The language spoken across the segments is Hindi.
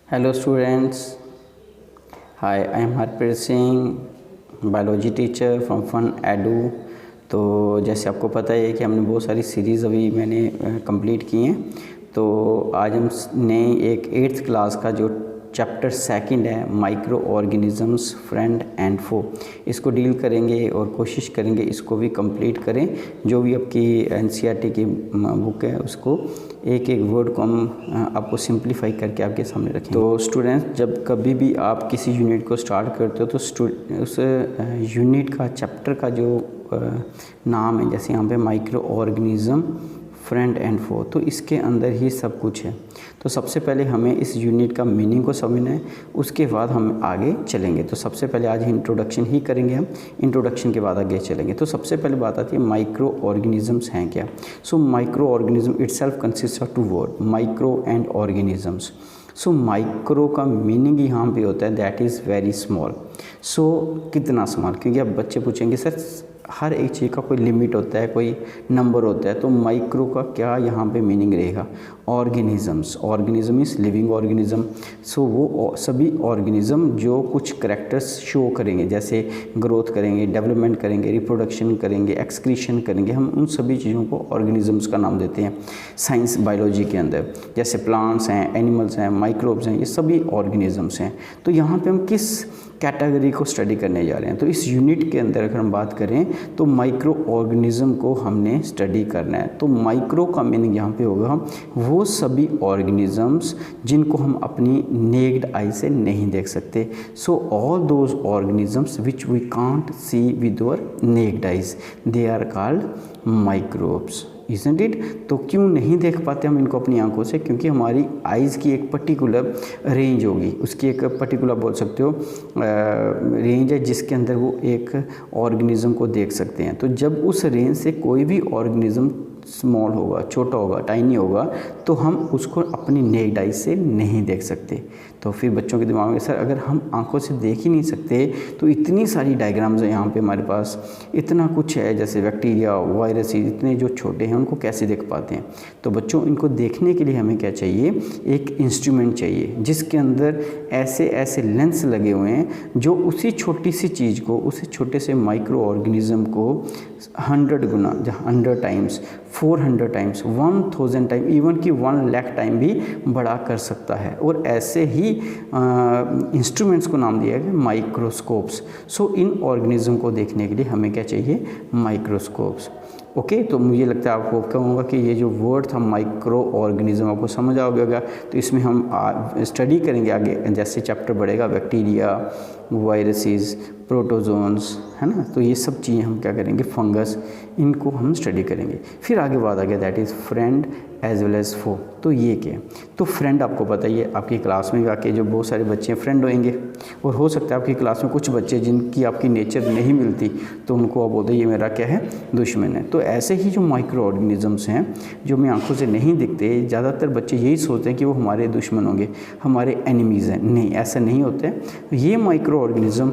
Hello students, hi I am Harpreet Singh, biology teacher from Fun Edu. तो जैसे आपको पता है कि हमने बहुत सारी सीरीज़ अभी मैंने कंप्लीट की हैं। तो आज हम नए एक 8th क्लास का जो चैप्टर सेकंड है माइक्रो ऑर्गेनिजम्स फ्रेंड एंड फो, इसको डील करेंगे और कोशिश करेंगे इसको भी कंप्लीट करें। जो भी आपकी एनसीईआरटी की बुक है उसको एक एक वर्ड को हम आपको सिंप्लीफाई करके आपके सामने रखें। तो स्टूडेंट्स, जब कभी भी आप किसी यूनिट को स्टार्ट करते हो तो उस यूनिट का चैप्टर का जो नाम है, जैसे यहाँ पे माइक्रो ऑर्गेनिज्म फ्रेंड एंड फो, तो इसके अंदर ही सब कुछ है। तो सबसे पहले हमें इस यूनिट का मीनिंग को समझना है, उसके बाद हम आगे चलेंगे। तो सबसे पहले आज इंट्रोडक्शन ही करेंगे हम, इंट्रोडक्शन के बाद आगे चलेंगे। तो सबसे पहले बात आती है माइक्रो ऑर्गेनिजम्स हैं क्या। So micro organism itself consist of two word, micro and organisms. So micro का मीनिंग यहाँ पे होता है that is very small. So कितना स्मॉल, क्योंकि अब बच्चे पूछेंगे सर हर एक चीज़ का कोई लिमिट होता है, कोई नंबर होता है, तो माइक्रो का क्या यहाँ पे मीनिंग रहेगा। Organisms, organism is living organism. So वो सभी ऑर्गेनिज्म जो कुछ करेक्टर्स शो करेंगे, जैसे ग्रोथ करेंगे, डेवलपमेंट करेंगे, रिप्रोडक्शन करेंगे, एक्सक्रीशन करेंगे, हम उन सभी चीज़ों को ऑर्गेनिजम्स का नाम देते हैं साइंस बायोलॉजी के अंदर। जैसे प्लांट्स हैं, एनिमल्स हैं, माइक्रोब्स हैं, ये सभी ऑर्गेनिजम्स हैं। तो यहाँ पे हम किस कैटेगरी को स्टडी करने जा रहे हैं, तो इस यूनिट के अंदर अगर हम बात करें तो माइक्रो ऑर्गेनिज्म को हमने स्टडी करना है। तो माइक्रो का मीनिंग यहाँ पे होगा वो सभी ऑर्गेनिजम्स जिनको हम अपनी नेक्ड आई से नहीं देख सकते। So all those organisms which we can't see with our naked eyes, they are called microbes, isn't it. तो क्यों नहीं देख पाते हम इनको अपनी आंखों से, क्योंकि हमारी आइज़ की एक पर्टिकुलर रेंज होगी, उसकी एक पर्टिकुलर बोल सकते हो रेंज है जिसके अंदर वो एक ऑर्गेनिज्म को देख सकते हैं। तो जब उस रेंज से कोई भी ऑर्गेनिज्म स्मॉल होगा, छोटा होगा, टाइनी होगा, तो हम उसको अपनी नेक्ड आई से नहीं देख सकते। तो फिर बच्चों के दिमाग में सर अगर हम आंखों से देख ही नहीं सकते तो इतनी सारी डायग्राम्स हैं यहाँ पे हमारे पास, इतना कुछ है, जैसे बैक्टीरिया, वायरस, इतने जो छोटे हैं उनको कैसे देख पाते हैं। तो बच्चों इनको देखने के लिए हमें क्या चाहिए, एक इंस्ट्रूमेंट चाहिए जिसके अंदर ऐसे ऐसे लेंस लगे हुए हैं जो उसी छोटी सी चीज़ को, उसी छोटे से माइक्रो ऑर्गेनिज्म को 100 गुना, 100 टाइम्स, 400 टाइम्स, 1000 टाइम, इवन कि 1 लाख टाइम भी बड़ा कर सकता है। और ऐसे ही इंस्ट्रूमेंट्स को नाम दिया गया माइक्रोस्कोप्स। सो इन ऑर्गेनिज्म को देखने के लिए हमें क्या चाहिए, माइक्रोस्कोप्स। ओके, तो मुझे लगता है आपको कहूँगा कि ये जो वर्ड था माइक्रो ऑर्गेनिज्म आपको समझ आ गया। तो इसमें हम स्टडी करेंगे आगे, जैसे चैप्टर बढ़ेगा, बैक्टीरिया, वायरसेस, प्रोटोजोन्स, है ना। तो ये सब चीज़ें हम क्या करेंगे, फंगस, इनको हम स्टडी करेंगे। फिर आगे बात आ गया that is friend as well as foe. तो ये क्या है, तो फ्रेंड आपको पता ही है, आपकी क्लास में आके जो बहुत सारे बच्चे फ्रेंड होंगे, और हो सकता है आपकी क्लास में कुछ बच्चे जिनकी आपकी नेचर नहीं मिलती, तो उनको आप बोलते हैं ये मेरा क्या है, दुश्मन है। तो ऐसे ही जो माइक्रो ऑर्गेनिजम्स हैं जो हमें आंखों से नहीं दिखते, ज़्यादातर बच्चे यही सोचते हैं कि वो हमारे दुश्मन होंगे, हमारे एनिमीज़ हैं। नहीं, ऐसा नहीं होता है। ये माइक्रो ऑर्गेनिज्म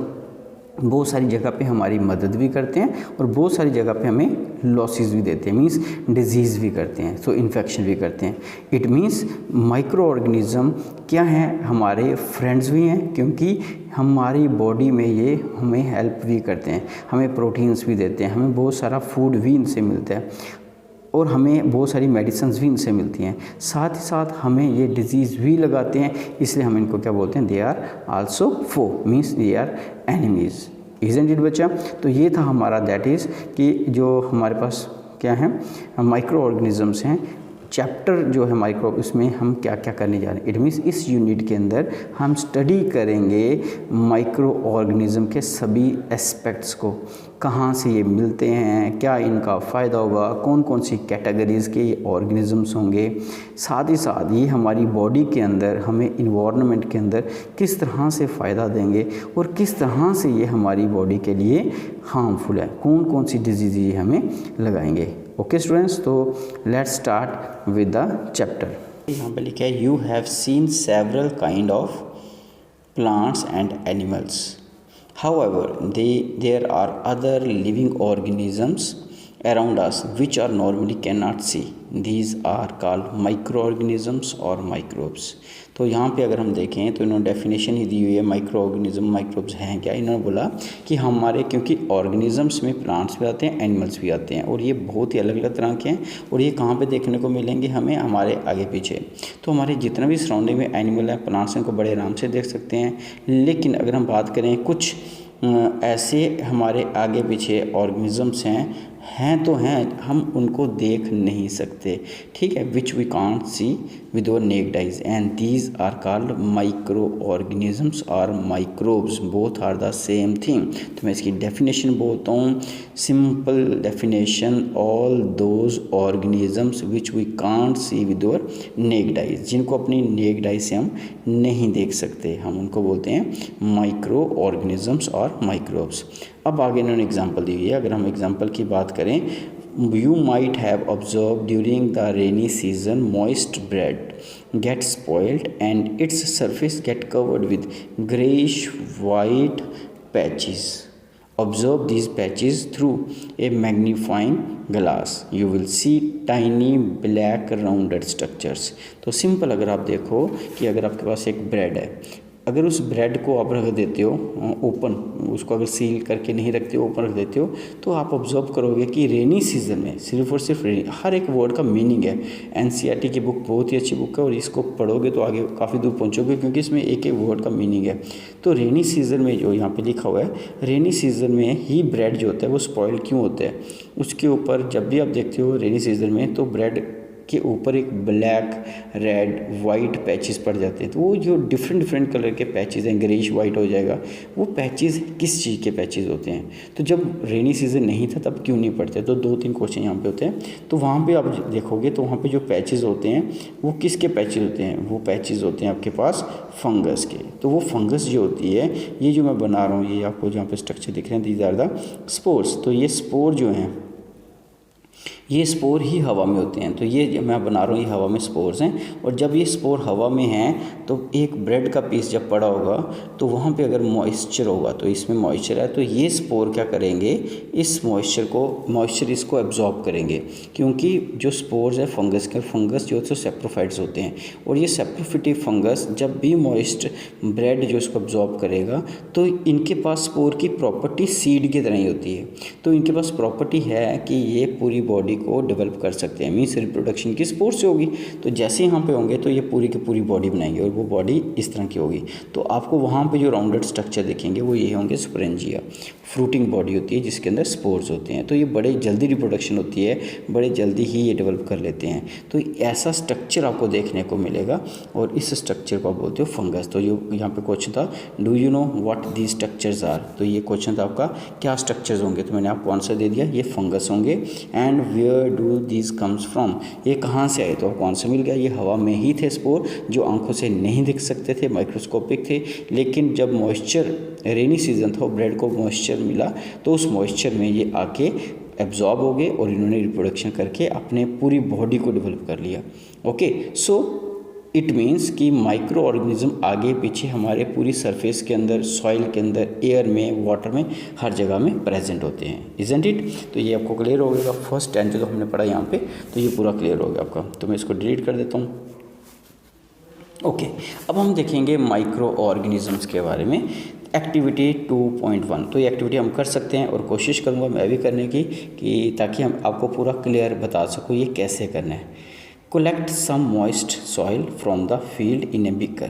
बहुत सारी जगह पे हमारी मदद भी करते हैं और बहुत सारी जगह पे हमें लॉसेस भी देते हैं, मींस डिजीज़ भी करते हैं, सो इन्फेक्शन भी करते हैं। इट मींस माइक्रो ऑर्गेनिज्म क्या है, हमारे फ्रेंड्स भी हैं, क्योंकि हमारी बॉडी में ये हमें हेल्प भी करते हैं, हमें प्रोटीन्स भी देते हैं, हमें बहुत सारा फूड भी इनसे मिलता है और हमें बहुत सारी मेडिसिन्स भी इनसे मिलती हैं। साथ ही साथ हमें ये डिजीज़ भी लगाते हैं, इसलिए हम इनको क्या बोलते हैं, they are also foe, means they are enemies, isn't it बच्चा। तो ये था हमारा दैट इज़ कि जो हमारे पास क्या है, माइक्रो ऑर्गेनिजम्स हैं। चैप्टर जो है माइक्रो, उसमें हम क्या क्या करने जा रहे हैं, इट मीन्स इस यूनिट के अंदर हम स्टडी करेंगे माइक्रो ऑर्गेनिज्म के सभी एस्पेक्ट्स को, कहाँ से ये मिलते हैं, क्या इनका फ़ायदा होगा, कौन कौन सी कैटेगरीज़ के ये ऑर्गेनिजम्स होंगे। साथ ही साथ ये हमारी बॉडी के अंदर, हमें इन्वायरमेंट के अंदर किस तरह से फ़ायदा देंगे और किस तरह से ये हमारी बॉडी के लिए हार्मफुल है, कौन कौन सी डिजीज़ ये हमें लगाएंगे। ओके स्टूडेंट्स, तो let's start with the chapter. यहाँ पर लिखा है you have seen several kind of plants and animals, however there are other living organisms around us which are normally cannot see. These are called microorganisms or microbes. तो यहाँ पे अगर हम देखें तो इन्होंने डेफिनेशन ही दी हुई है माइक्रो ऑर्गेनिज्म माइक्रोब्स हैं क्या। इन्होंने बोला कि हमारे क्योंकि ऑर्गेनिजम्स में प्लांट्स भी आते हैं एनिमल्स भी आते हैं और ये बहुत ही अलग अलग तरह के हैं और ये कहाँ पे देखने को मिलेंगे हमें हमारे आगे पीछे। तो हमारे जितना भी सराउंडिंग में एनिमल हैं प्लांट्स हैं उनको बड़े आराम से देख सकते हैं। लेकिन अगर हम बात करें कुछ ऐसे हमारे आगे पीछे ऑर्गेनिजम्स हैं तो हैं हम उनको देख नहीं सकते, ठीक है, which we can't see with our naked eyes and these are called micro organisms और microbes, both are the same thing. तो मैं इसकी डेफिनेशन बोलता हूँ, simple definition, all those organisms which we can't see with our naked eyes, जिनको अपनी नेक्ड आइज से हम नहीं देख सकते, हम उनको बोलते हैं माइक्रो ऑर्गेनिजम्स और माइक्रोब्स। अब आगे इन्होंने एग्जाम्पल दी हुई है। अगर हम एग्जाम्पल की बात करें, you might have observe during the rainy season moist bread gate spoiled and its surface get covered with greyish white patches. Observe these patches through a magnifying glass. You will see tiny black rounded structures. तो सिंपल अगर आप देखो कि अगर आपके पास एक ब्रेड है, अगर उस ब्रेड को आप रख देते हो ओपन, उसको अगर सील करके नहीं रखते हो ओपन रख देते हो, तो आप ऑब्जर्व करोगे कि रेनी सीजन में सिर्फ और सिर्फ हर एक वर्ड का मीनिंग है। एनसीईआरटी की बुक बहुत ही अच्छी बुक है और इसको पढ़ोगे तो आगे काफ़ी दूर पहुंचोगे क्योंकि इसमें एक एक वर्ड का मीनिंग है। तो रेनी सीजन में जो यहाँ पे लिखा हुआ है, रेनी सीजन में ही ब्रेड जो होता है वो स्पॉइल क्यों होता है, उसके ऊपर जब भी आप देखते हो रेनी सीजन में तो ब्रेड के ऊपर एक ब्लैक रेड वाइट पैचेस पड़ जाते हैं। तो वो जो डिफरेंट कलर के पैचेस हैं, ग्रेइश वाइट हो जाएगा, वो पैचेस किस चीज़ के पैचेस होते हैं। तो जब रेनी सीजन नहीं था तब क्यों नहीं पड़ते। तो 2-3 क्वेश्चन यहाँ पे होते हैं। तो वहाँ पे आप देखोगे तो वहाँ पे जो पैचेस होते हैं वो किसके पैचेस होते हैं, वो पैचेस होते हैं आपके पास फंगस के। तो वो फंगस जो होती है, ये जो मैं बना रहा हूँ, ये आपको जहाँ पे स्ट्रक्चर दिख रहे हैं, दीज आर द स्पोर्स। तो ये स्पोर जो हैं, ये स्पोर ही हवा में होते हैं। तो ये मैं बना रहा हूँ, ये हवा में स्पोर्स हैं और जब ये स्पोर हवा में हैं तो एक ब्रेड का पीस जब पड़ा होगा तो वहाँ पे अगर मॉइस्चर होगा, तो इसमें मॉइस्चर है तो ये स्पोर क्या करेंगे, इस मॉइस्चर इसको एब्जॉर्ब करेंगे, क्योंकि जो स्पोर्स है फंगस के, फंगस जो है सेप्रोफाइट्स होते हैं और ये सेप्रोफिटिव फंगस जब भी मॉइस्ट ब्रेड जो इसको एब्जॉर्ब करेगा तो इनके पास स्पोर की प्रॉपर्टी सीड की तरह ही होती है। तो इनके पास प्रॉपर्टी है कि ये पूरी बॉडी को डेवलप कर सकते हैं, मीन्स रिप्रोडक्शन की स्पोर से होगी। तो जैसे यहाँ पे होंगे तो ये पूरी की पूरी बॉडी बनाएंगे और वो बॉडी इस तरह की होगी। तो आपको वहाँ पे जो राउंडेड स्ट्रक्चर दिखेंगे वो ये होंगे स्पोरेंजिया, फ्रूटिंग बॉडी होती है जिसके अंदर स्पोर्स होते हैं। तो ये बड़े जल्दी रिप्रोडक्शन होती है, बड़े जल्दी ही ये डेवलप कर लेते हैं। तो ऐसा स्ट्रक्चर आपको देखने को मिलेगा और इस स्ट्रक्चर को आप बोलते हो फंगस। तो यहाँ पे क्वेश्चन था, do you know what these structures are. तो ये क्वेश्चन था आपका, क्या स्ट्रक्चर्स होंगे। तो मैंने आपको आंसर दे दिया, ये फंगस होंगे। And where do these comes from, ये कहाँ से आए। तो आपको आंसर मिल गया, ये हवा में ही थे स्पोर, जो आंखों से नहीं दिख सकते थे, माइक्रोस्कोपिक थे। लेकिन जब मॉइस्चर, रेनी सीजन था, ब्रेड को मॉइस्चर मिला तो उस मॉइस्चर में ये आके एब्जॉर्ब हो गए और इन्होंने रिप्रोडक्शन करके अपने पूरी बॉडी को डेवलप कर लिया। ओके, सो इट मीन्स कि माइक्रो ऑर्गेनिज्म आगे पीछे हमारे पूरी सरफेस के अंदर, सॉइल के अंदर, एयर में, वाटर में, हर जगह में प्रेजेंट होते हैं, इजंट इट। तो ये आपको क्लियर हो गया, फर्स्ट 10 जो हमने पढ़ा यहाँ पे, तो ये पूरा क्लियर हो गया आपका। तो मैं इसको डिलीट कर देता हूँ। ओके, अब हम देखेंगे माइक्रो ऑर्गेनिजम्स के बारे में, एक्टिविटी 2.1। तो ये एक्टिविटी हम कर सकते हैं और कोशिश करूँगा मैं भी करने की, कि ताकि हम आपको पूरा क्लियर बता सकूँ ये कैसे करना है। Collect some moist soil from the field in a beaker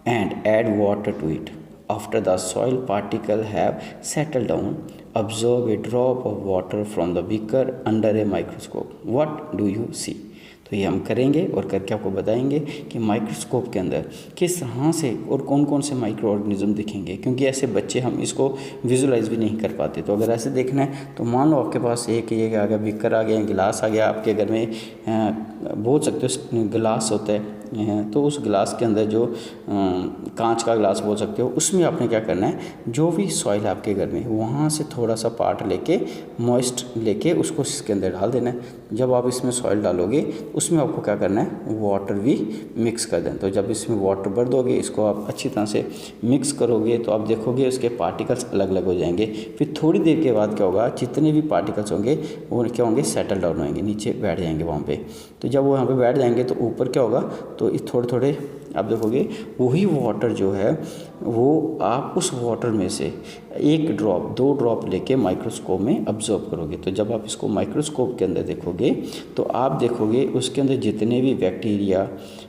and add water to it. After the soil particles have settled down, observe a drop of water from the beaker under a microscope. What do you see? तो ये हम करेंगे और करके आपको बताएंगे कि माइक्रोस्कोप के अंदर किस तरह से और कौन कौन से माइक्रो ऑर्गेनिज्म दिखेंगे, क्योंकि ऐसे बच्चे हम इसको विजुलाइज भी नहीं कर पाते। तो अगर ऐसे देखना है तो मान लो आपके पास एक आ गया, बीकर आ गया, गिलास आ गया, आपके घर में बोल सकते हो गिलास होता है, तो उस गिलास के अंदर जो कांच का गिलास बोल सकते हो, उसमें आपने क्या करना है, जो भी सॉइल है आपके घर में वहाँ से थोड़ा सा पार्ट लेके मॉइस्ट लेके उसको इसके अंदर डाल देना है। जब आप इसमें सॉइल डालोगे उसमें आपको क्या करना है, वाटर भी मिक्स कर दें। तो जब इसमें वाटर भर दोगे, इसको आप अच्छी तरह से मिक्स करोगे तो आप देखोगे उसके पार्टिकल्स अलग अलग हो जाएंगे। फिर थोड़ी देर के बाद क्या होगा, जितने भी पार्टिकल्स होंगे वो क्या होंगे, सेटल डाउन होंगे, नीचे बैठ जाएंगे वहाँ पे। तो जब वो यहाँ पे बैठ जाएंगे तो ऊपर क्या होगा, तो इस थोड़े थोड़े आप देखोगे वही वाटर जो है वो आप उस वाटर में से 1 ड्रॉप 2 ड्रॉप लेके माइक्रोस्कोप में ऑब्जर्व करोगे। तो जब आप इसको माइक्रोस्कोप के अंदर देखोगे तो आप देखोगे उसके अंदर जितने भी बैक्टीरिया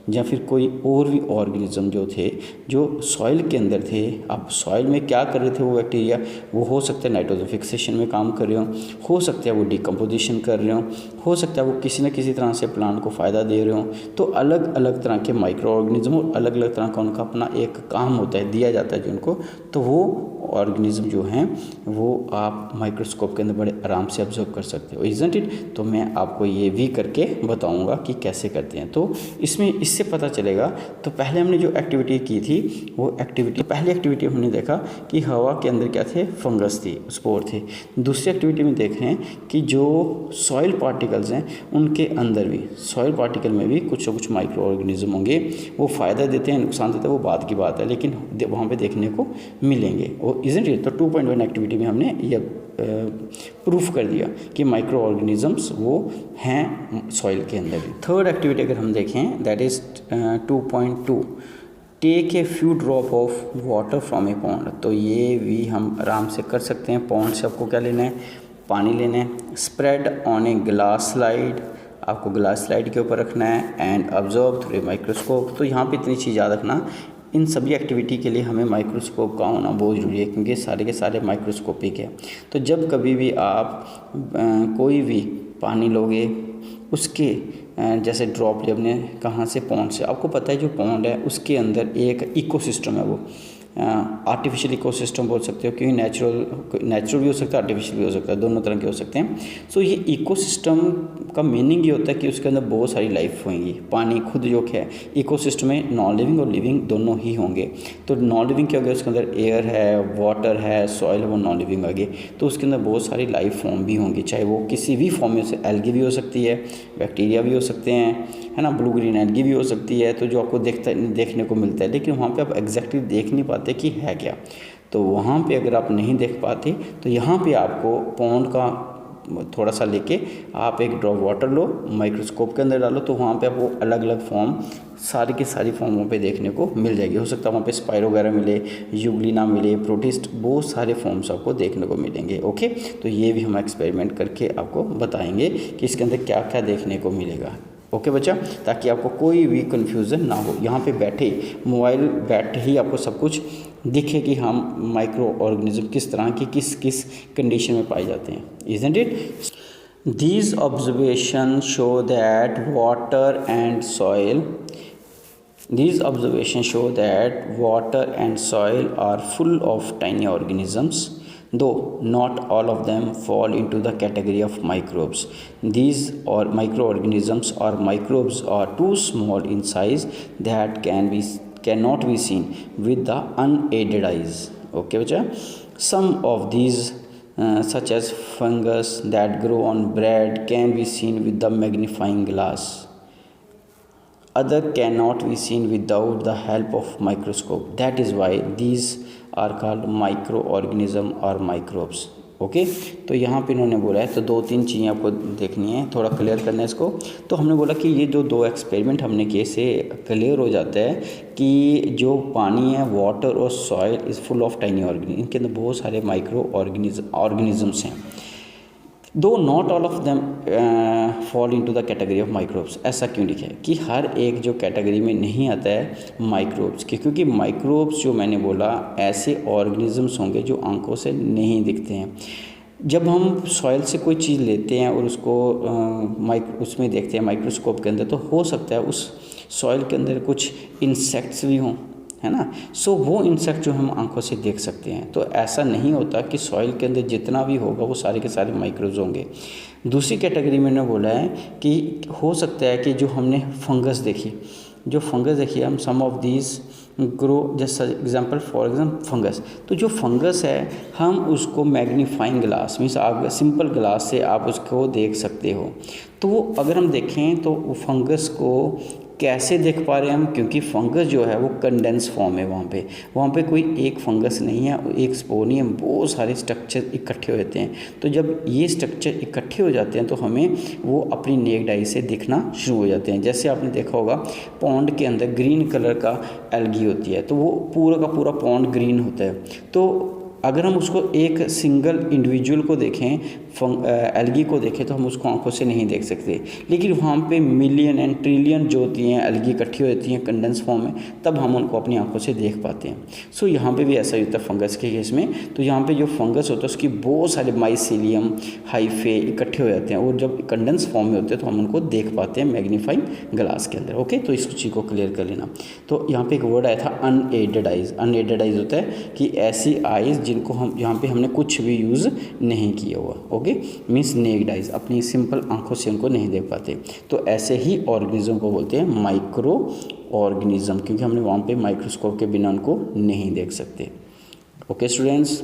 या फिर कोई और भी ऑर्गेनिज्म जो थे, जो सॉइल के अंदर थे, आप सॉइल में क्या कर रहे थे वो बैक्टीरिया, वो हो सकता है नाइट्रोजन फिक्सेशन में काम कर रहे हो सकता है वो डिकम्पोजिशन कर रहे हो सकता है वो किसी न किसी तरह से प्लांट को फ़ायदा दे रहे हो। तो अलग अलग तरह के माइक्रो ऑर्गेनिज्म और अलग अलग तरह का उनका अपना एक काम होता है, दिया जाता है जिनको, तो वो ऑर्गेनिज्म जो हैं वो आप माइक्रोस्कोप के अंदर बड़े आराम से ऑब्जर्व कर सकते हो, इज़न्ट इट। तो मैं आपको ये भी करके बताऊंगा कि कैसे करते हैं। तो इसमें इससे पता चलेगा। तो पहले हमने जो एक्टिविटी की थी वो एक्टिविटी, पहली एक्टिविटी हमने देखा कि हवा के अंदर क्या थे, फंगस थी, स्पोर थे। दूसरी एक्टिविटी में देख रहे हैं कि जो सॉइल पार्टिकल्स हैं उनके अंदर भी, सॉइल पार्टिकल में भी कुछ ना कुछ माइक्रो ऑर्गेनिज्म होंगे, वो फ़ायदा देते हैं, नुकसान देते हैं, वो बात की बात है, लेकिन वहाँ पे देखने को मिलेंगे। वो इज़न्ट इट। तो 2.1 एक्टिविटी में हमने ये प्रूफ कर दिया कि माइक्रो ऑर्गेनिजम्स वो हैं सॉइल के अंदर भी। थर्ड एक्टिविटी अगर हम देखें, that is 2.2, take a few drop of water from a pond. तो ये भी हम आराम से कर सकते हैं। पॉन्ड से आपको क्या लेना है, पानी लेना है। Spread on a glass slide, आपको ग्लास स्लाइड के ऊपर रखना है। And observe through a microscope. तो यहाँ पे इतनी चीज़ याद रखना, इन सभी एक्टिविटी के लिए हमें माइक्रोस्कोप का होना बहुत ज़रूरी है, क्योंकि सारे के सारे माइक्रोस्कोपिक है। तो जब कभी भी आप कोई भी पानी लोगे, उसके जैसे ड्रॉप ले अपने कहाँ से, पॉन्ड से। आपको पता है जो पॉन्ड है उसके अंदर एक इकोसिस्टम है, वो आर्टिफिशियल इकोसिस्टम बोल सकते हो, क्योंकि नेचुरल भी हो सकता है, आर्टिफिशियल भी हो सकता है, दोनों तरह के हो सकते हैं। सो ये इकोसिस्टम का मीनिंग ये होता है कि उसके अंदर बहुत सारी लाइफ होंगी। पानी खुद जो है इकोसिस्टम में नॉन लिविंग और लिविंग दोनों ही होंगे। तो नॉन लिविंग क्या हो गया, उसके अंदर एयर है, वाटर है, सॉइल है, वो नॉन लिविंग आ गई। तो उसके अंदर बहुत सारी लाइफ फॉर्म भी होंगी, चाहे वो किसी भी फॉर्म में से, एल्गी भी हो सकती है, बैक्टीरिया भी हो सकते हैं, है ना, ब्लू ग्रीन एल्गी भी हो सकती है। तो जो आपको देखने को मिलता है, लेकिन वहाँ पे आप एग्जैक्टली देख नहीं पाते कि है क्या। तो वहाँ पे अगर आप नहीं देख पाते तो यहाँ पे आपको पॉन्ड का थोड़ा सा लेके आप एक ड्रॉप वाटर लो, माइक्रोस्कोप के अंदर डालो, तो वहाँ पे आपको अलग अलग फॉर्म, सारी की सारी फॉर्म वहाँ पे देखने को मिल जाएगी। हो सकता है वहाँ पे स्पाइरो वगैरह मिले, यूग्लिना मिले, प्रोटिस्ट, बहुत सारे फॉर्म्स आपको देखने को मिलेंगे। ओके, तो ये भी हम एक्सपेरिमेंट करके आपको बताएंगे कि इसके अंदर क्या क्या देखने को मिलेगा। ओके बच्चा, ताकि आपको कोई भी कन्फ्यूज़न ना हो। यहाँ पे बैठे मोबाइल बैठे ही आपको सब कुछ दिखे कि हम माइक्रो ऑर्गेनिज्म किस तरह की किस किस कंडीशन में पाए जाते हैं, isn't it. These observations show that water and soil are full of tiny organisms, though not all of them fall into the category of microbes. These microorganisms or microbes are too small in size that cannot be seen with the unaided eyes. Okay बच्चा, some of these such as fungus that grow on bread can be seen with the magnifying glass. Other cannot be seen without the help of microscope. That is why these are called microorganism or microbes. Okay, तो यहाँ पे इन्होंने बोला है, तो 2-3 चीज़ें आपको देखनी है, थोड़ा क्लियर करना है इसको। तो हमने बोला कि ये जो 2 एक्सपेरिमेंट हमने किए से क्लियर हो जाता है कि जो पानी है, वाटर और soil is full of tiny organism, इनके अंदर बहुत सारे माइक्रो ऑर्गेनिजम्स हैं। दो not all of them fall into the category of microbes. ऐसा क्यों लिखा है कि हर एक जो कैटेगरी में नहीं आता है माइक्रोब्स की, क्योंकि माइक्रोब्स जो मैंने बोला ऐसे ऑर्गेनिजम्स होंगे जो आंखों से नहीं दिखते हैं। जब हम सॉइल से कोई चीज़ लेते हैं और उसको उसमें देखते हैं माइक्रोस्कोप के अंदर, तो हो सकता है उस सॉइल के अंदर कुछ इंसेक्ट्स भी हों, है ना। सो वो इंसेक्ट जो हम आंखों से देख सकते हैं। तो ऐसा नहीं होता कि सॉइल के अंदर जितना भी होगा वो सारे के सारे माइक्रोब्स होंगे। दूसरी कैटेगरी में ने बोला है कि हो सकता है कि जो हमने फंगस देखी, जो फंगस देखिए हम सम ऑफ दीज ग्रो, जैसा एग्जांपल फॉर एग्जाम्पल फंगस, तो जो फंगस है हम उसको मैग्नीफाइंग ग्लास मीन्स आप सिंपल ग्लास से आप उसको देख सकते हो। तो अगर हम देखें तो फंगस को कैसे देख पा रहे हैं हम, क्योंकि फंगस जो है वो कंडेंस फॉर्म है, वहाँ पे कोई एक फंगस नहीं है, एक स्पोर नहीं है, बहुत सारे स्ट्रक्चर इकट्ठे हो जाते हैं। तो जब ये स्ट्रक्चर इकट्ठे हो जाते हैं तो हमें वो अपनी नेक्ड आई से दिखना शुरू हो जाते हैं। जैसे आपने देखा होगा पॉन्ड के अंदर ग्रीन कलर का एल्गी होती है, तो वो पूरा का पूरा पॉन्ड ग्रीन होता है। तो अगर हम उसको एक सिंगल इंडिविजुअल को देखें, एल्गी को देखें, तो हम उसको आंखों से नहीं देख सकते, लेकिन वहाँ पे मिलियन एंड ट्रिलियन जो होती हैं एल्गी इकट्ठी हो जाती हैं कंडेंस फॉर्म में, तब हम उनको अपनी आंखों से देख पाते हैं। सो यहाँ पे भी ऐसा ही होता है फंगस के केस में। तो यहाँ पे जो फंगस होता है उसकी बहुत सारे माइसीलियम हाइफे इकट्ठे हो जाते हैं, और जब कंडेंस फॉर्म में होते हैं तो हम उनको देख पाते हैं मैग्नीफाइंग ग्लास के अंदर। ओके, तो इस चीज़ को क्लियर कर लेना। तो यहाँ पे एक वर्ड आया था अनएडेड आइज। अनएडेड आइज होता है कि ऐसी आइज जिनको हम यहाँ पे हमने कुछ भी यूज़ नहीं किया हुआ। ओके, मीन्स नेक्ड आइज, अपनी सिंपल आंखों से उनको नहीं देख पाते। तो ऐसे ही ऑर्गेनिज्म को बोलते हैं माइक्रो ऑर्गेनिज्म, क्योंकि हमने वहाँ पे माइक्रोस्कोप के बिना उनको नहीं देख सकते। Okay students.